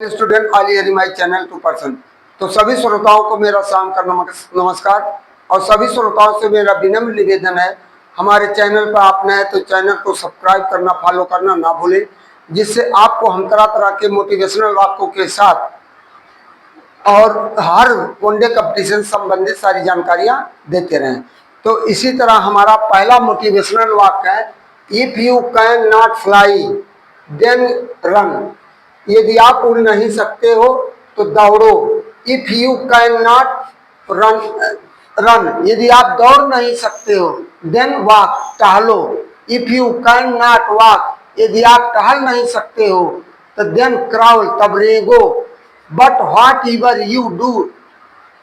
Student आली हरी my channel 2%। तो सभी श्रोताओं को मेरा शाम का नमस्कार और सभी श्रोताओं से मेरा विनम्र निवेदन है, हमारे चैनल पर आप नए तो चैनल को सब्सक्राइब करना, फॉलो करना ना भूलें, जिससे आपको हम तरह तरह के मोटिवेशनल वाक्यों के साथ और हर वनडे कंपटीशन संबंधित सारी जानकारियां देते रहें। तो इसी तरह हमारा पहला मोटिवेशनल वाक्य है, if you can not fly then run. यदि आप उड़ नहीं सकते हो तो दौड़ो। If you can not run, यदि आप दौड़ नहीं सकते हो, देन वॉक, टहलो। If you can not walk, यदि आप टहल नहीं सकते हो तो देन क्राउल, तब रेंगो। But whatever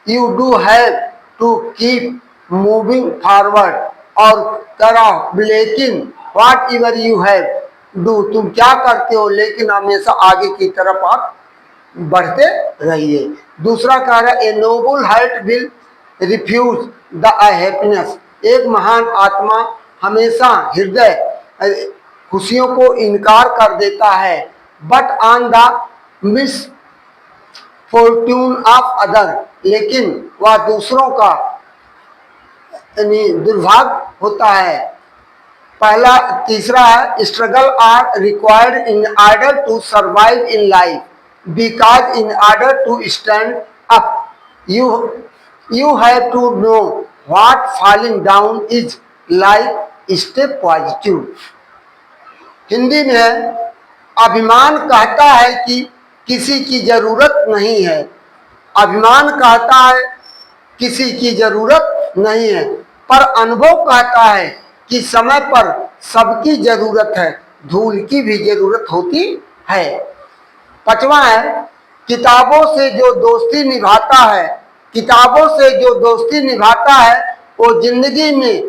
you do have to keep moving forward। और करा, लेकिन what ever you have do, तुम क्या करते हो लेकिन हमेशा आगे की तरफ आप बढ़ते रहिए। दूसरा कह रहा है, a noble heart will refuse the happiness. एक महान आत्मा हमेशा हृदय खुशियों को इनकार कर देता है। But on the misfortune of other, लेकिन वह दूसरों का दुर्भाग्य होता है। पहला तीसरा है, struggle are required in order to survive in life, because in order to stand up you have to know what falling down is like, stay positive. Hindi में है, अभिमान कहता है कि किसी की जरूरत नहीं है। अभिमान कहता है किसी की जरूरत नहीं है, पर अनुभव कहता है कि समय पर सबकी जरूरत है, धूल की भी जरूरत होती है। पांचवा है, किताबों से जो दोस्ती निभाता है, किताबों से जो दोस्ती निभाता है वो जिंदगी में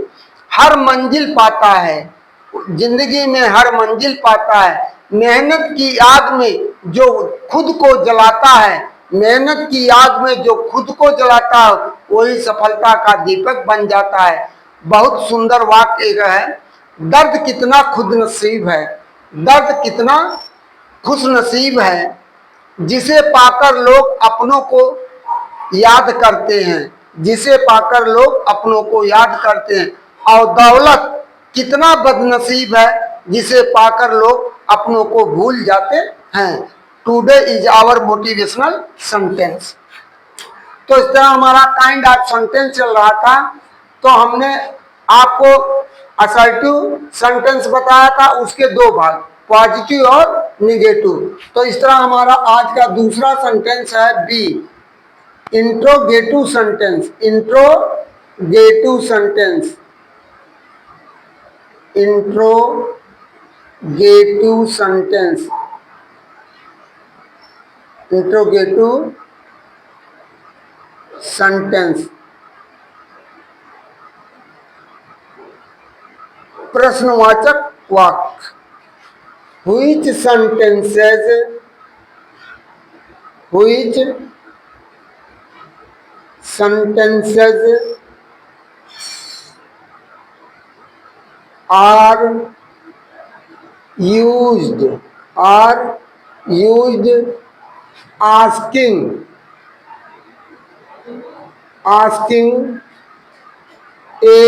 हर मंजिल पाता है, जिंदगी में हर मंजिल पाता है। मेहनत की आग में जो खुद को जलाता है, मेहनत की आग में जो खुद को जलाता है वही सफलता का दीपक बन जाता है। बहुत सुंदर वाक्य है, दर्द कितना खुद नसीब है, दर्द कितना खुश नसीब है, जिसे पाकर लोग अपनों को याद करते हैं, जिसे पाकर लोग अपनों को याद करते हैं। और दौलत कितना बदनसीब है, जिसे पाकर लोग अपनों को भूल जाते हैं। Today is our motivational sentence. तो इस तरह हमारा काइंड ऑफ सेंटेंस चल रहा था। तो हमने आपको असर्टिव सेंटेंस बताया था, उसके दो भाग, पॉजिटिव और निगेटिव। तो इस तरह हमारा आज का दूसरा सेंटेंस है B, interrogative sentence. Interrogative sentence, interrogative sentence, interrogative sentence. प्रश्नवाचक वाक्य। Which sentences are used asking a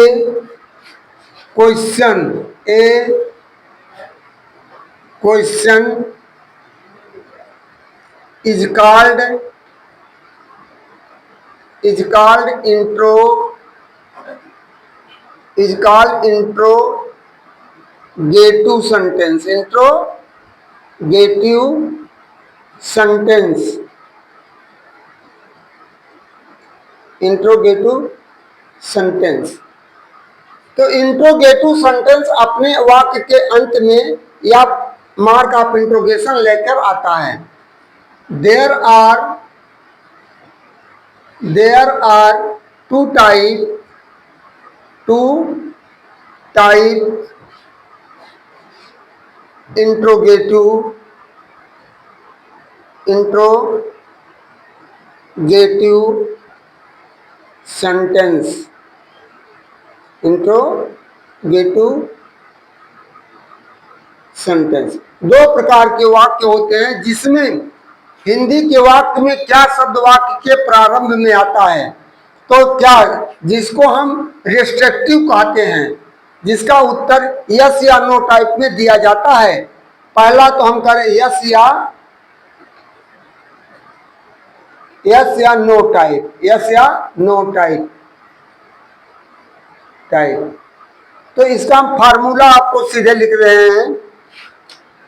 question is called interrogative sentence, interrogative sentence, interrogative sentence. तो इंट्रोगेटिव सेंटेंस अपने वाक्य के अंत में या मार्क ऑफ इंट्रोगेशन लेकर आता है। There are two type interrogative sentence, interrogative sentence. दो प्रकार के वाक्य होते हैं जिसमें हिंदी के वाक्य में क्या शब्द वाक्य के प्रारंभ में आता है? तो क्या, जिसको हम रिस्ट्रिक्टिव कहते हैं, जिसका उत्तर यस या नो टाइप में दिया जाता है। पहला तो हम करें यस या नो टाइप, यस या नो टाइप टाइप। तो इसका हम फार्मूला आपको सीधे लिख रहे हैं।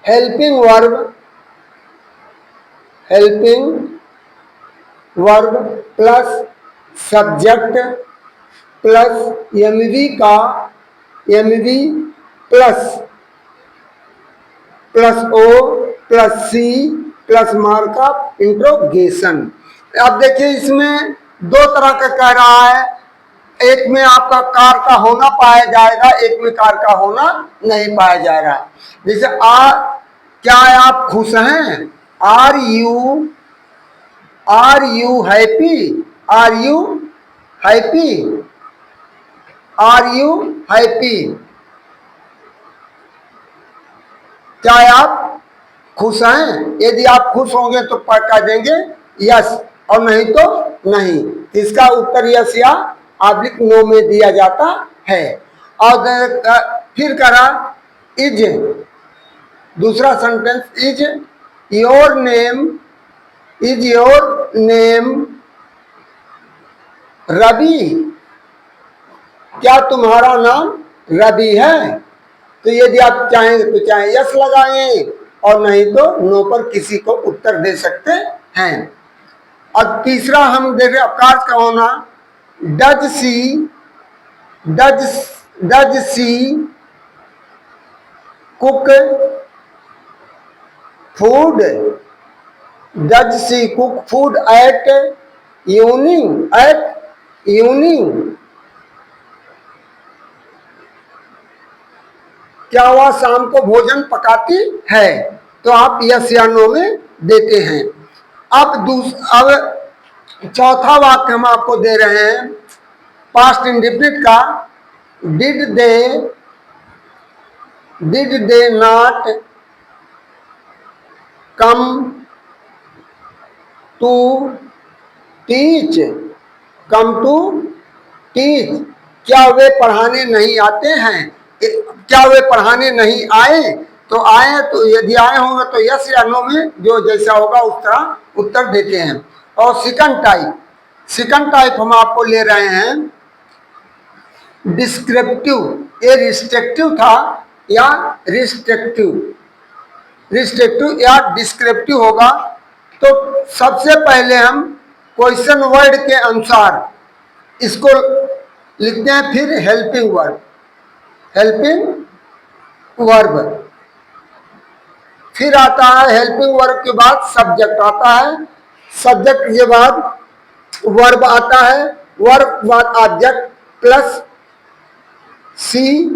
Helping verb plus subject plus MV plus O plus C plus mark of interrogation. अब देखिए इसमें दो तरह का कह रहा है, एक में आपका कार का होना पाया जाएगा, एक में कार का होना नहीं पाया जाएगा। जैसे क्या आप खुश हैं? Are you happy? Are you happy? Are you happy? क्या आप खुश हैं? यदि आप खुश होंगे तो कह देंगे यस, और नहीं तो नहीं। इसका उत्तर यस या ऑब्लिक नो में दिया जाता है। और फिर करा इज, दूसरा sentence, is your name Ravi? क्या तुम्हारा नाम रवि है? तो यदि आप चाहें तो चाहे यस लगाएं, और नहीं तो नो पर किसी को उत्तर दे सकते हैं। और तीसरा हम देख रहे अवकाश का होना, does she cook food? Does she cook food at evening? क्या वह शाम को भोजन पकाती है? तो आप यस या नो में देते हैं। अब चौथा वाक्य हम आपको दे रहे हैं पास्ट इंडेफिनिट का। Did they not come to teach? Come to teach, क्या वे पढ़ाने नहीं आते हैं? क्या वे पढ़ाने नहीं आए? तो आए, तो यदि आए होंगे तो यस या नो में जो जैसा होगा उसका उत्तर देते हैं। और सेकंड टाइप हम आपको ले रहे हैं डिस्क्रिप्टिव। ये रिस्ट्रिक्टिव था या रिस्ट्रिक्टिव या डिस्क्रिप्टिव होगा। तो सबसे पहले हम क्वेश्चन वर्ड के अनुसार इसको लिखते हैं, फिर हेल्पिंग वर्ब, फिर आता है हेल्पिंग वर्ब के बाद सब्जेक्ट आता है, सब्जेक्ट के बाद वर्ब आता है, वर्ब बाद object plus C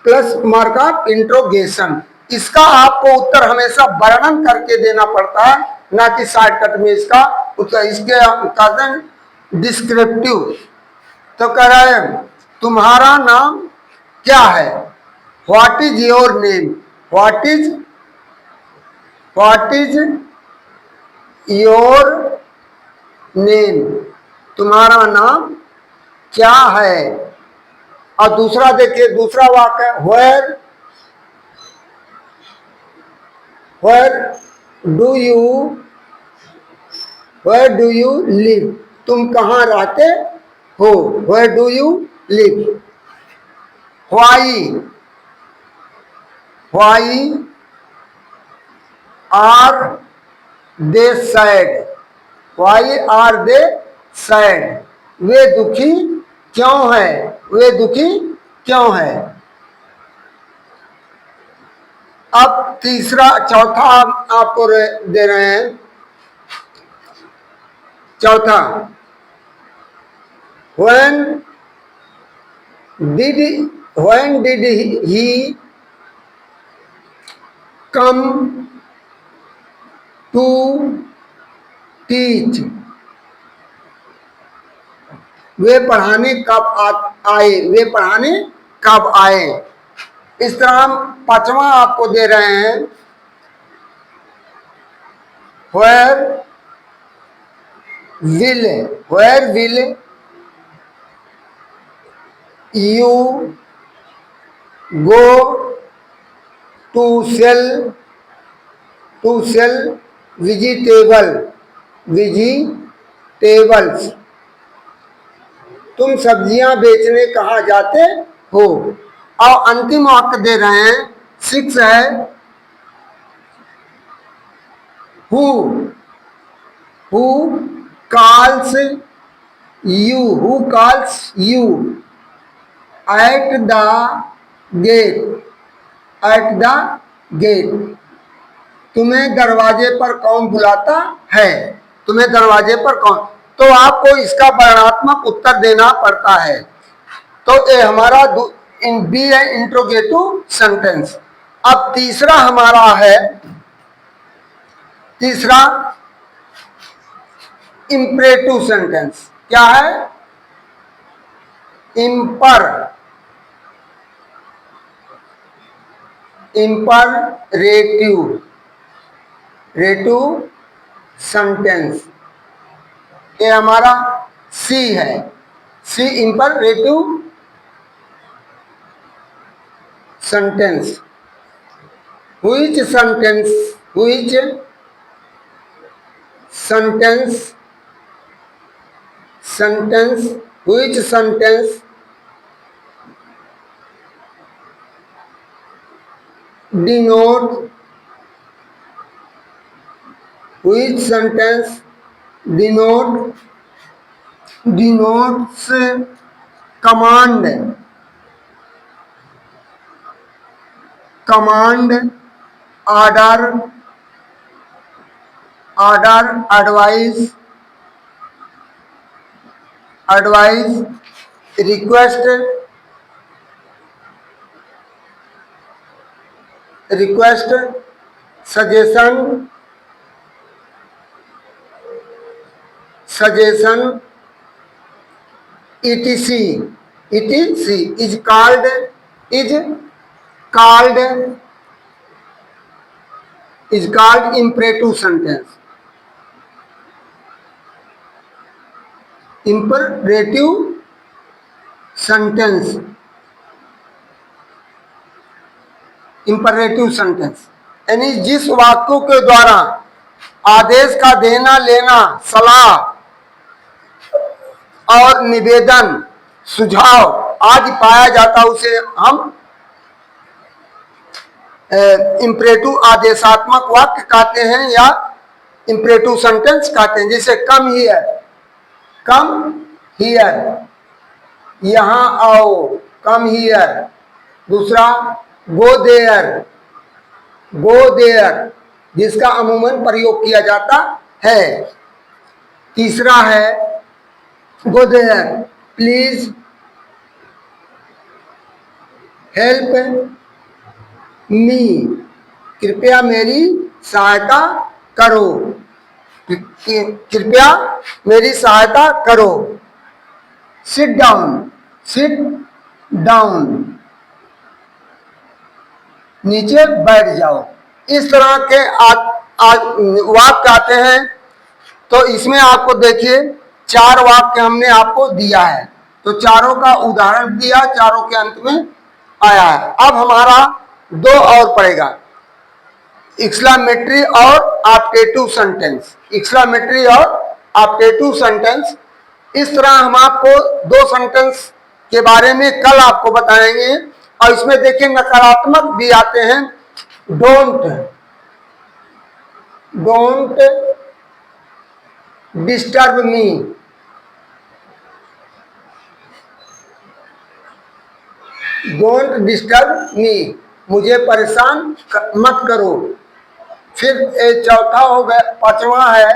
plus mark of interrogation. इसका आपको उत्तर हमेशा वर्णन करके देना पड़ता है, ना कि शॉर्टकट में इसका उत्तर। इसके कारण डिस्क्रिप्टिव। तो कह रहा है तुम्हारा नाम क्या है? What is your name? What is your name? तुम्हारा नाम क्या है? और दूसरा देखिए, दूसरा वाक्य, वेयर डू यू लिव? तुम कहाँ रहते हो? Where do you live? Why are they sad? Why are they sad? वे दुखी क्यों है? वे दुखी क्यों है? अब चौथा आपको दे रहे हैं। चौथा, when did he come to teach? वे पढ़ाने कब आए? वे पढ़ाने कब आए? इस तरह हम पांचवा आपको दे रहे हैं, where will you go to sell vegetables? तुम सब्जियां बेचने कहाँ जाते हो? और अंतिम वाक्य दे रहे हैं, 6 है, who calls you at the gate? तुम्हें दरवाजे पर कौन बुलाता है? तुम्हें दरवाजे पर कौन? तो आपको इसका वर्णनात्मक उत्तर देना पड़ता है। तो ये हमारा बी है इंट्रोगेटिव सेंटेंस। अब तीसरा हमारा है, तीसरा इंपरेटिव सेंटेंस। क्या है? Imperative sentence. ये हमारा सी है, C imperative sentence. which sentence denotes command, order, advice, request, suggestion, etc. is called imperative sentence. imperative sentence यानी जिस वाक्यों के द्वारा आदेश का देना लेना, सलाह और निवेदन, सुझाव आदि पाया जाता, उसे हम इंपरेटिव आदेशात्मक वाक्य कहते हैं या इंपरेटिव सेंटेंस कहते हैं। जैसे कम हियर, यहां आओ, कम हियर। दूसरा गो देयर, जिसका अमूमन प्रयोग किया जाता है। तीसरा है go there, please help me, कृपया मेरी सहायता करो, कृपया मेरी सहायता करो। सिट डाउन, नीचे बैठ जाओ। इस तरह के वाक्य आते हैं। तो इसमें आपको देखिए 4 वाक्य हमने आपको दिया है, तो चारों का उदाहरण दिया, चारों के अंत में आया है। अब हमारा 2 और पड़ेगा, एक्सक्लेमेटरी और ऑप्टेटिव सेंटेंस। एक्सक्लेमेटरी और ऑप्टेटिव सेंटेंस, इस तरह हम आपको 2 सेंटेंस के बारे में कल आपको बताएंगे। और इसमें देखिए नकारात्मक भी आते हैं। Don't disturb me, don't disturb me, मुझे परेशान मत करो। फिर चौथा हो गया, 5वां है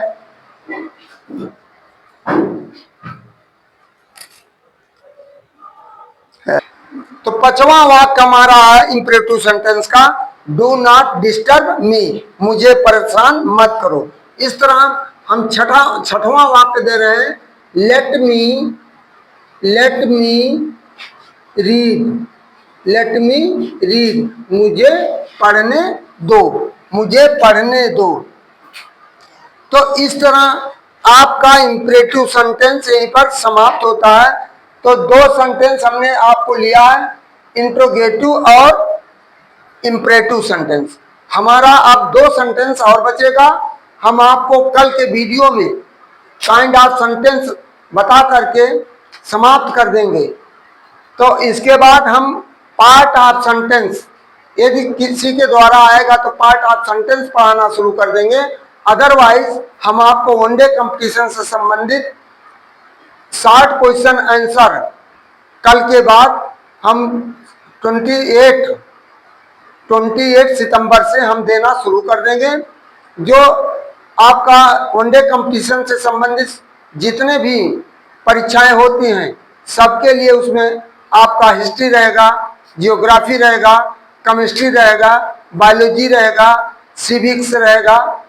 तो 5वां वाक्य हमारा है इंपरेटिव सेंटेंस का, डू नॉट डिस्टर्ब मी, मुझे परेशान मत करो। इस तरह हम 6वां वाक्य दे रहे हैं, लेट मी रीड, मुझे पढ़ने दो। तो इस तरह आपका इम्परेटिव सेंटेंस यहीं पर समाप्त होता है। तो दो सेंटेंस हमने आपको लिया है, इंट्रोगेटिव और इम्परेटिव सेंटेंस। हमारा अब दो सेंटेंस और बचेगा, हम आपको कल के वीडियो में काइंड ऑफ सेंटेंस बता करके समाप्त कर देंगे। तो इसके बाद हम पार्ट ऑफ सेंटेंस, यदि किसी के द्वारा आएगा तो पार्ट ऑफ सेंटेंस पढ़ाना शुरू कर देंगे। अदरवाइज हम आपको वनडे कंपटीशन से संबंधित शॉर्ट क्वेश्चन आंसर कल के बाद हम 28 सितंबर से हम देना शुरू कर देंगे। जो आपका वनडे कंपटीशन से संबंधित जितने भी परीक्षाएं होती हैं सबके लिए उसमें आपका हिस्ट्री रहेगा, जियोग्राफी रहेगा, केमिस्ट्री रहेगा, बायोलॉजी रहेगा, सिविक्स रहेगा,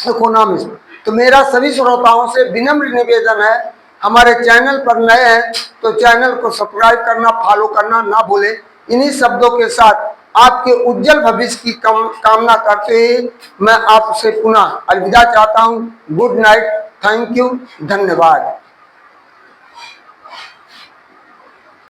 इकोनॉमिक्स। तो मेरा सभी श्रोताओं से विनम्र निवेदन है, हमारे चैनल पर नए हैं तो चैनल को सब्सक्राइब करना, फॉलो करना ना भूलें। इन्हीं शब्दों के साथ आपके उज्जवल भविष्य की कामना करते हुए मैं आपसे पुनः अलविदा चाहता हूँ। गुड नाइट, थैंक यू, धन्यवाद।